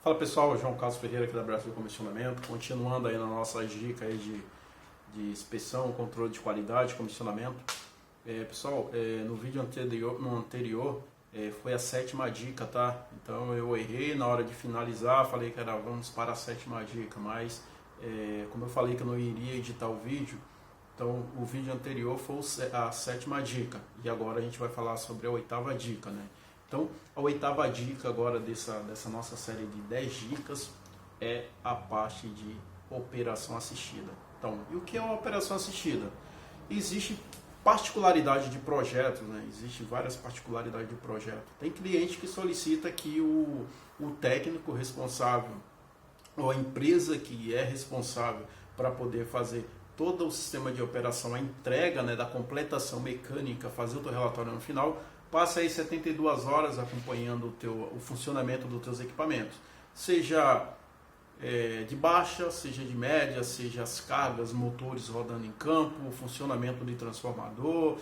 Fala pessoal, João Carlos Ferreira aqui da Brasil Comissionamento, continuando aí na nossa dica aí de inspeção, controle de qualidade, comissionamento. Pessoal, no vídeo anterior foi a 7ª dica, tá? Então eu errei na hora de finalizar, falei que vamos para a 7ª dica, mas como eu falei que eu não iria editar o vídeo, então o vídeo anterior foi a 7ª dica e agora a gente vai falar sobre a 8ª dica, né? Então, a 8ª dica agora dessa nossa série de 10 dicas é a parte de operação assistida. Então, e o que é uma operação assistida? Existe particularidade de projetos, né? Existe várias particularidades de projeto. Tem cliente que solicita que o técnico responsável ou a empresa que é responsável para poder fazer todo o sistema de operação, a entrega, né, da completação mecânica, fazer o teu relatório no final, passa aí 72 horas acompanhando o funcionamento dos teus equipamentos, seja de baixa, seja de média, seja as cargas, motores rodando em campo, o funcionamento de transformador,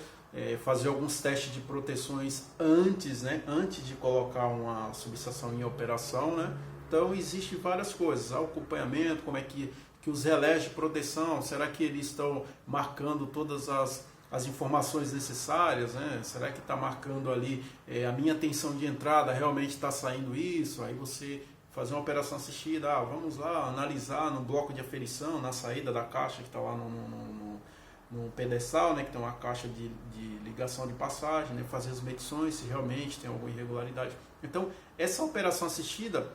fazer alguns testes de proteções antes, né, antes de colocar uma subestação em operação, né? Então existe várias coisas, o acompanhamento, como é que os relés de proteção, será que eles estão marcando todas as informações necessárias, né? Será que está marcando ali a minha tensão de entrada, realmente está saindo isso? Aí você fazer uma operação assistida, vamos lá analisar no bloco de aferição, na saída da caixa que está lá no pedestal, né? Que tem uma caixa de ligação de passagem, né? Fazer as medições se realmente tem alguma irregularidade. Então, essa operação assistida,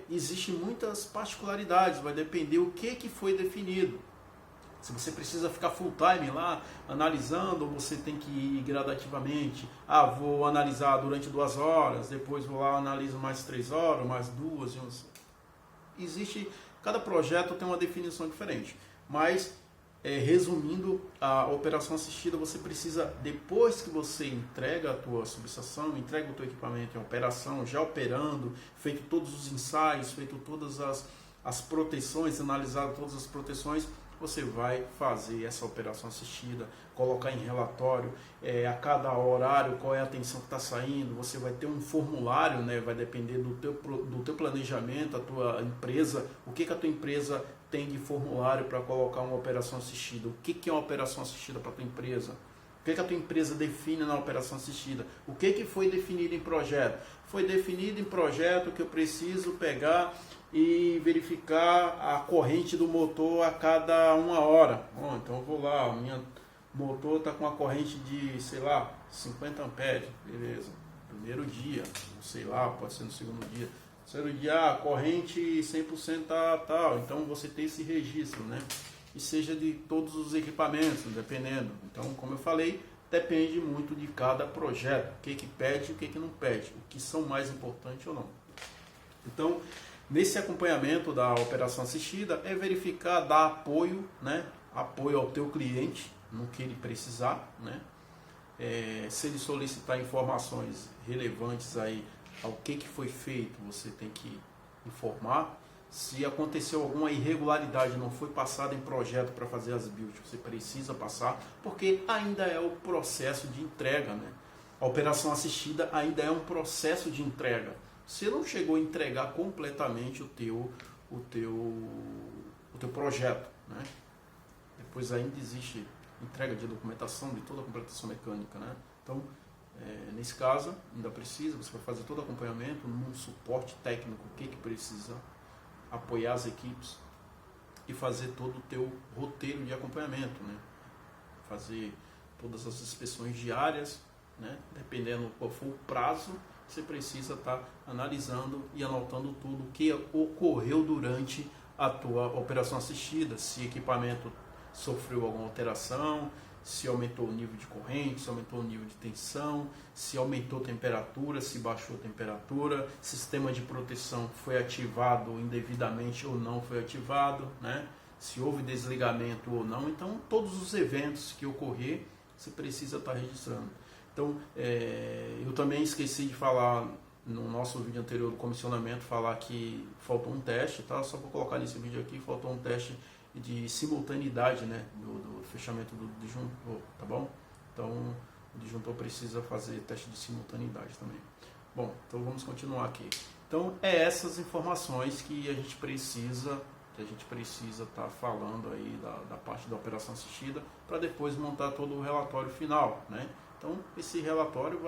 existe muitas particularidades, vai depender o que foi definido. Se você precisa ficar full time lá analisando, ou você tem que ir gradativamente. Vou analisar durante 2 horas, depois vou lá analiso mais 3 horas, mais 2. Cada projeto tem uma definição diferente. Mas, resumindo, a operação assistida, você precisa, depois que você entrega a tua subestação, entrega o teu equipamento em operação, já operando, feito todos os ensaios, feito todas as proteções, analisado todas as proteções, você vai fazer essa operação assistida, colocar em relatório a cada horário qual é a tensão que está saindo, você vai ter um formulário, né? Vai depender do teu planejamento, a tua empresa, o que a tua empresa tem de formulário para colocar uma operação assistida, o que é uma operação assistida para a tua empresa, o que a tua empresa define na operação assistida, o que foi definido em projeto. Foi definido em projeto que eu preciso pegar e verificar a corrente do motor a cada 1 hora. Bom, então eu vou lá, minha motor está com uma corrente de, sei lá, 50 amperes, beleza. Primeiro dia, sei lá, pode ser no segundo dia. Terceiro dia, corrente 100% tal. Então você tem esse registro, né? E seja de todos os equipamentos, dependendo. Então, como eu falei, depende muito de cada projeto. O que pede e o que não pede. O que são mais importantes ou não. Então, nesse acompanhamento da operação assistida, é verificar, dar apoio, né? Apoio ao teu cliente, no que ele precisar, né? Se ele solicitar informações relevantes aí ao que foi feito, você tem que informar. Se aconteceu alguma irregularidade, não foi passado em projeto para fazer as builds, você precisa passar, porque ainda é o processo de entrega, né? A operação assistida ainda é um processo de entrega. Você não chegou a entregar completamente o teu projeto, né? Depois ainda existe entrega de documentação, de toda a completação mecânica, né? Então, nesse caso, ainda precisa, você vai fazer todo o acompanhamento, num suporte técnico, o que precisa, apoiar as equipes e fazer todo o teu roteiro de acompanhamento, né? Fazer todas as inspeções diárias, né? Dependendo qual for o prazo, você precisa estar analisando e anotando tudo o que ocorreu durante a tua operação assistida, se o equipamento sofreu alguma alteração, se aumentou o nível de corrente, se aumentou o nível de tensão, se aumentou a temperatura, se baixou a temperatura, sistema de proteção foi ativado indevidamente ou não foi ativado, né? Se houve desligamento ou não. Então, todos os eventos que ocorrer, você precisa estar registrando. Então, eu também esqueci de falar no nosso vídeo anterior do comissionamento, falar que faltou um teste, tá? Só para colocar nesse vídeo aqui, faltou um teste de simultaneidade, né, do fechamento do disjuntor, tá bom? Então, o disjuntor precisa fazer teste de simultaneidade também. Bom, então vamos continuar aqui. Então, essas informações que a gente precisa estar falando aí da parte da operação assistida para depois montar todo o relatório final, né? Então, esse relatório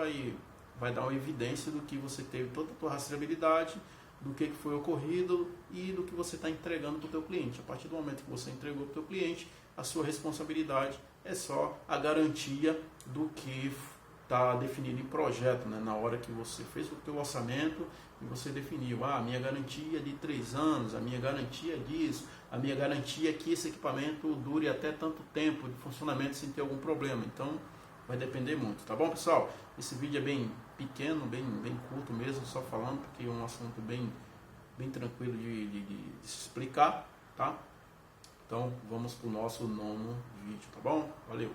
vai dar uma evidência do que você teve toda a tua rastreabilidade, do que foi ocorrido e do que você está entregando para o teu cliente. A partir do momento que você entregou para o teu cliente, a sua responsabilidade é só a garantia do que está definido em projeto, né? Na hora que você fez o teu orçamento e você definiu, a minha garantia é de 3 anos, a minha garantia é disso, a minha garantia é que esse equipamento dure até tanto tempo de funcionamento sem ter algum problema. Então, vai depender muito, tá bom, pessoal? Esse vídeo é bem pequeno, bem curto mesmo, só falando, porque é um assunto bem tranquilo de se explicar, tá? Então, vamos para o nosso 9º vídeo, tá bom? Valeu!